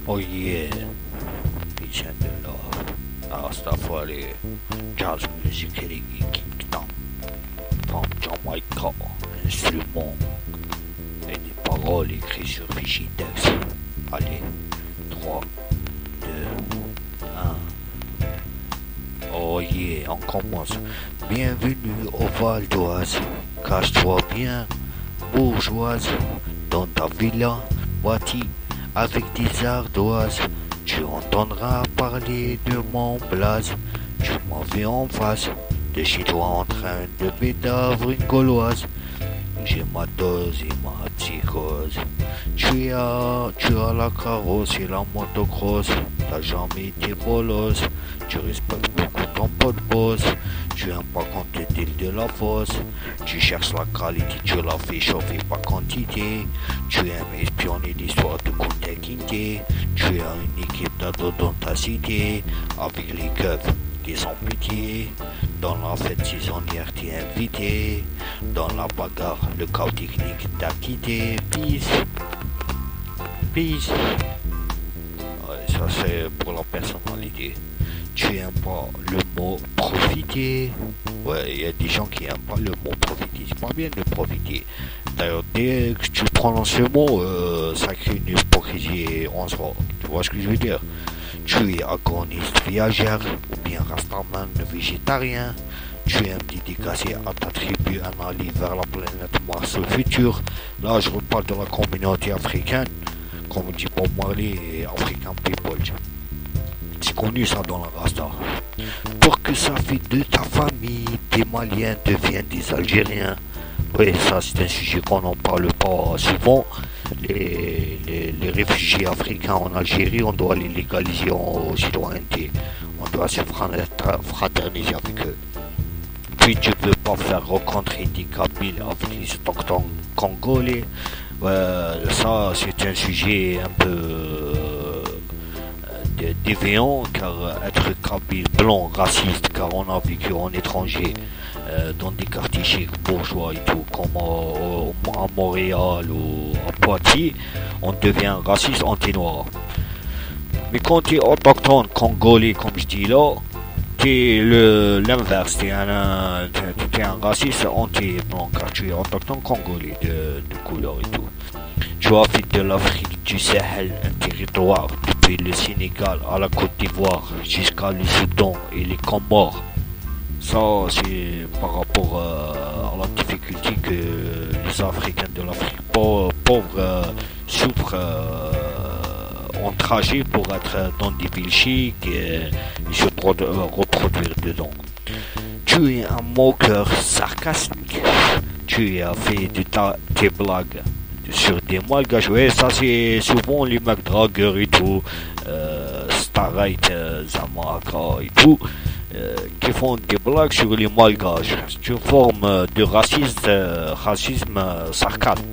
Oh yeah, peace and love. Rastafari, jazz music reggae kingdom. From Jamaica, instruments et des paroles écrites sur Fichidex. Allez, 3, 2, 1. Oh yeah, on commence. Bienvenue au Val d'Oise. Cache-toi bien, bourgeoise, dans ta villa bâtie avec des ardoises. Tu entendras parler de mon blaze. Tu m'en vais en face de chez toi en train de bédavre une gauloise. J'ai ma dose et ma psychose. Tu as la carrosse et la motocross. T'as jamais été bolos. Tu respectes beaucoup ton pote boss. Tu aimes pas qu'on te dise de la fosse. Tu cherches la qualité, tu la fais chauffer par quantité. Tu aimes espionner l'histoire de Kunta Kinte. Tu as une équipe d'ados dans ta cité. Avec les keufs qui sont pitié. Dans la fête saisonnière t'es invité. Dans la bagarre, le chaos technique t'a quitté. Peace. Peace. Ouais, ça c'est pour la personnalité. Tu aimes pas le mot profiter. Ouais, il y a des gens qui aiment pas le mot profiter. C'est pas bien de profiter. D'ailleurs, dès que tu prononces ce mot, ça crée une hypocrisie en soi. Tu vois ce que je veux dire? Tu es agoniste viagère ou bien rastaman végétarien. Tu aimes dédicacer à ta tribu un aller vers la planète Mars au futur. Là, je reparle de la communauté africaine. Comme dit Bob Marley et African People. C'est connu ça dans la Rasta. Pour que ça fait de ta famille, des Maliens deviennent des Algériens. Oui, ça c'est un sujet qu'on n'en parle pas souvent. Les réfugiés africains en Algérie, on doit les légaliser en citoyenneté. On doit se fraterniser avec eux. Puis tu ne peux pas faire rencontrer des Kabyles avec les autochtones congolais. Ça c'est un sujet un peu déviant, car être kabyle blanc, raciste, car on a vécu en étranger dans des quartiers chics, bourgeois et tout, comme à Montréal ou à Poitiers, on devient raciste anti-noir. Mais quand tu es autochtone congolais, comme je dis là, tu es l'inverse, tu es un raciste anti-blanc, car tu es autochtone congolais de couleur et tout. Tu as fait de l'Afrique du Sahel un territoire, depuis le Sénégal à la Côte d'Ivoire jusqu'à le Soudan et les Comores. Ça, c'est par rapport à la difficulté que les Africains de l'Afrique pauvres souffrent en trajet pour être dans des villes chics et se reproduire dedans. Tu es un moqueur sarcastique. Tu as fait de tes blagues sur des malgaches. Ouais, ça c'est souvent les mecs dragueurs et tout, Starlight, Zamaka et tout, qui font des blagues sur les malgaches. C'est une forme de racisme sarcasme.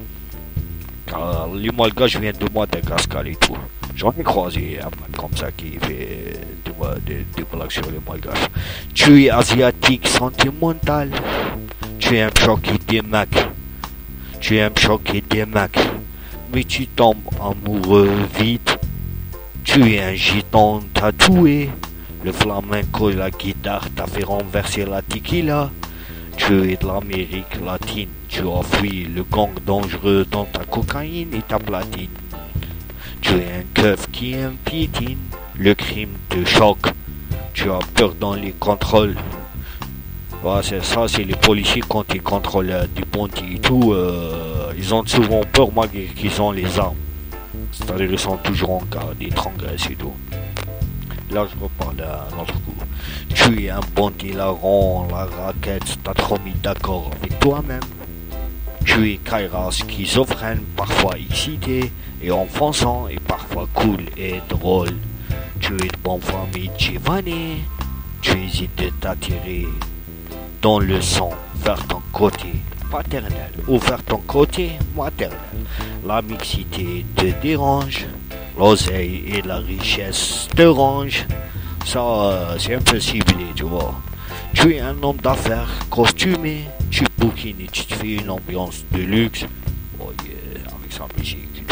Car les malgaches viennent de Madagascar et tout. J'en ai croisé un mec comme ça qui fait des blagues sur les malgaches. Tu es asiatique sentimental. Tu aimes choquer des mecs. Tu aimes choquer des mecs, mais tu tombes amoureux vite. Tu es un gitan tatoué. Le flamenco et la guitare t'a fait renverser la tequila. Tu es de l'Amérique latine. Tu as fui le gang dangereux dans ta cocaïne et ta platine. Tu es un keuf qui aime piétine. Le crime te choque. Tu as peur dans les contrôles. Ouais, c'est les policiers quand ils contrôlent du bandit et tout, ils ont souvent peur malgré qu'ils ont les armes. C'est-à-dire qu'ils sont toujours en garde, ils transgressent et tout. Là je reparle d'un autre coup. Tu es un bandit larron, la raquette, t'as trop mis d'accord avec toi-même. Tu es Kaira schizophrène, parfois excité et enfonçant et parfois cool et drôle. Tu es de bonne famille Giovanni. Tu hésites de t'attirer dans le sang vers ton côté paternel ou vers ton côté maternel. La mixité te dérange, l'oseille et la richesse te rangent. Ça, c'est un peu ciblé, tu vois. Tu es un homme d'affaires costumé, tu bouquines et tu te fais une ambiance de luxe. Oh yeah, avec sa musique.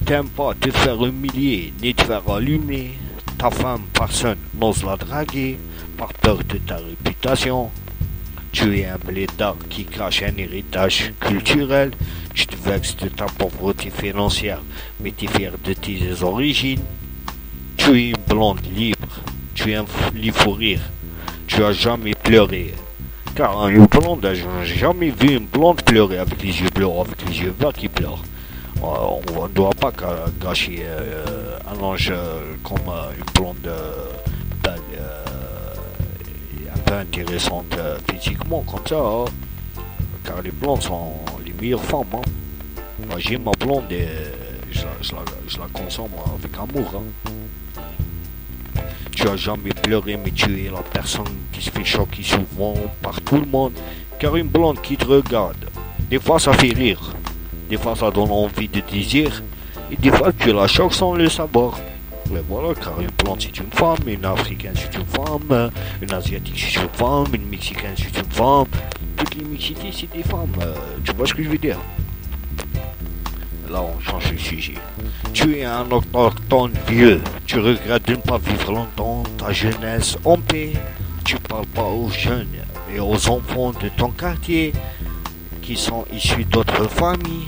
T'aimes pas te faire humilier ni te faire allumer. Ta femme, personne n'ose la draguer par peur de ta réputation. Tu es un blédard qui cache un héritage culturel. Tu te vexes de ta pauvreté financière, mais tu es fier de tes origines. Tu es une blonde libre. Tu aimes les fous rires. Tu as jamais pleuré. Car une blonde, j'ai jamais vu une blonde pleurer avec les yeux bleus ou avec les yeux verts qui pleurent. On ne doit pas gâcher un ange comme une blonde belle, un peu intéressante physiquement comme ça. Hein. Car les blondes sont les meilleures femmes. Hein. Moi j'ai ma blonde et je la consomme avec amour. Hein. Tu as jamais pleuré, mais tu es la personne qui se fait choquer souvent par tout le monde. Car une blonde qui te regarde, des fois ça fait rire, des fois ça donne envie de désir, et des fois tu la choques sans le savoir. Mais voilà, car une blonde c'est une femme, une africaine c'est une femme, une asiatique c'est une femme, une mexicaine c'est une femme. Toutes les mixités c'est des femmes, tu vois ce que je veux dire? Là on change de sujet. Tu es un autochtone vieux, tu regrettes de ne pas vivre longtemps ta jeunesse en paix. Tu parles pas aux jeunes et aux enfants de ton quartier qui sont issus d'autres familles.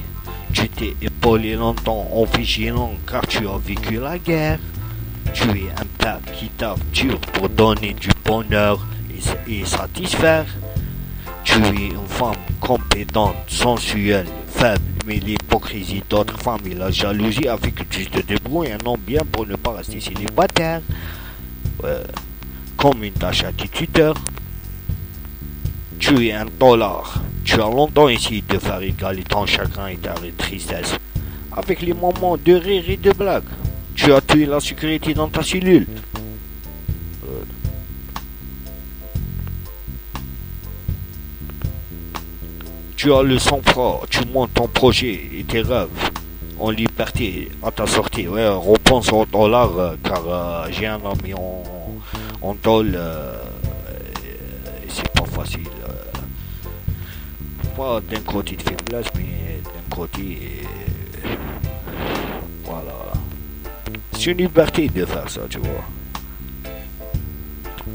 Tu t'es épaulé longtemps en vigilant car tu as vécu la guerre. Tu es un père qui tape dur pour donner du bonheur et satisfaire. Tu es une femme compétente, sensuelle, faible, mais l'hypocrisie d'autres femmes et la jalousie a fait que tu te débrouilles un homme bien pour ne pas rester célibataire. Comme une tâche attitudeur. Tu es un dollar. Tu as longtemps essayé de faire égaler ton chagrin et ta tristesse avec les moments de rire et de blague. Tu as tué la sécurité dans ta cellule. Tu as le sang-froid, tu montes ton projet et tes rêves en liberté à ta sortie. Ouais, repense au dollar car j'ai un ami en tôle. C'est pas facile. Pas d'un côté de faiblesse, mais d'un côté. Voilà. C'est une liberté de faire ça, tu vois.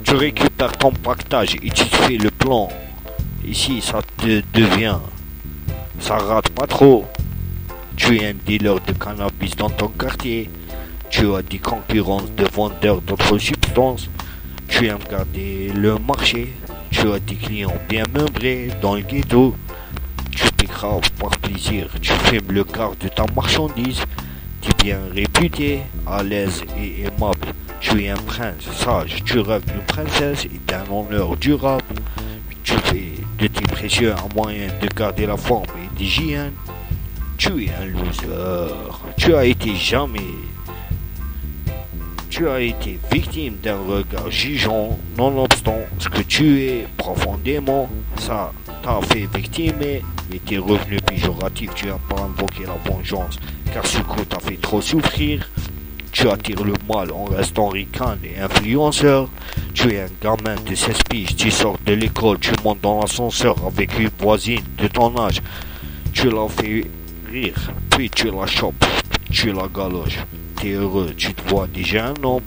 Tu récupères ton pactage et tu te fais le plan. Ici, ça te devient. Ça rate pas trop. Tu es un dealer de cannabis dans ton quartier. Tu as des concurrences de vendeurs d'autres substances. Tu aimes garder le marché. Tu as des clients bien meublés dans le ghetto. Tu piqueras par plaisir. Tu filmes le quart de ta marchandise. Tu es bien réputé, à l'aise et aimable. Tu es un prince sage. Tu rêves d'une princesse et d'un honneur durable. Tu fais de tes précieux un moyen de garder la forme et d'hygiène. Tu es un loser. Tu as été victime d'un regard jugeant, nonobstant ce que tu es profondément. Ça t'a fait victimer, mais tes revenus péjoratifs, tu n'as pas invoqué la vengeance, car ce coup t'a fait trop souffrir. Tu attires le mal en restant ricane et influenceur. Tu es un gamin de 16 piges, tu sors de l'école, tu montes dans l'ascenseur avec une voisine de ton âge. Tu la fais rire, puis tu la chopes, tu la galoches. T'es heureux, tu te vois déjà un homme.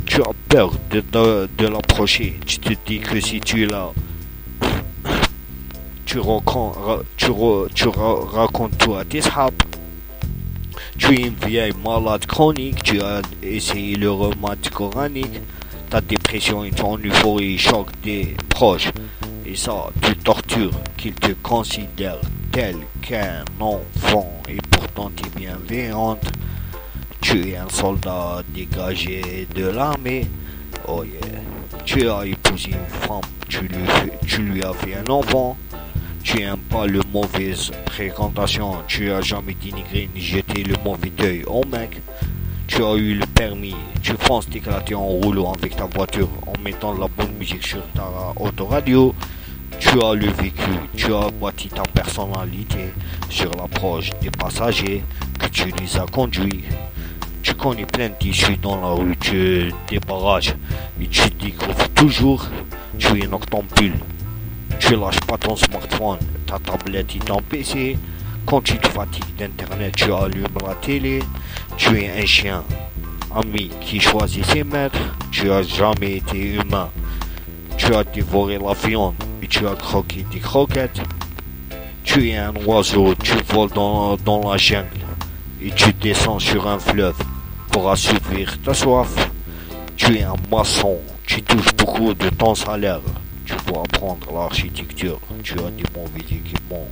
Tu as peur de l'approcher. Tu te dis que si tu es là, tu racontes tout à tes saps. Tu es une vieille malade chronique. Tu as essayé le remède coranique. Ta dépression et ton euphorie choquent des proches. Et ça te torture qu'ils te considèrent tel qu'un enfant. Et pourtant tu es bienveillante. Tu es un soldat dégagé de l'armée. Oh yeah. Tu as épousé une femme. Tu lui as fait un enfant. Tu aimes pas le mauvaise fréquentation, tu as jamais dénigré ni jeté le mauvais deuil. Oh mec, tu as eu le permis, tu penses t'éclater en roulant avec ta voiture en mettant de la bonne musique sur ta autoradio. Tu as le vécu, tu as bâti ta personnalité sur l'approche des passagers que tu les as conduits. Tu connais plein d'issues dans la rue, tu débarrages et tu découvres toujours. Tu es noctambule. Tu lâches pas ton smartphone, ta tablette et ton PC. Quand tu te fatigues d'internet, tu allumes la télé. Tu es un chien, ami qui choisit ses maîtres. Tu as jamais été humain. Tu as dévoré la viande et tu as croqué des croquettes. Tu es un oiseau, tu voles dans la jungle et tu descends sur un fleuve pour assouvir ta soif. Tu es un maçon, tu touches beaucoup de ton salaire. Tu peux apprendre l'architecture, tu as des mauvais équipements,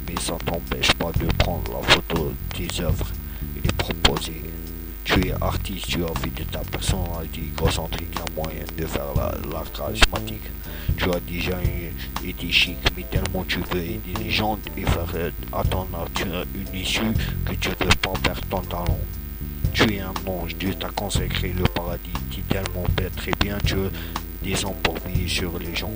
mais ça t'empêche pas de prendre la photo de tes œuvres et les proposer. Tu es artiste, tu as fait de ta personnalité égocentrique un moyen de faire l'art charismatique. Tu as déjà été chic, mais tellement tu veux aider les gens et faire à ton art une issue que tu veux pas perdre ton talent. Tu es un ange, Dieu t'a consacré le paradis, tu es tellement bête, très bien, Dieu descend pour veiller sur les gens.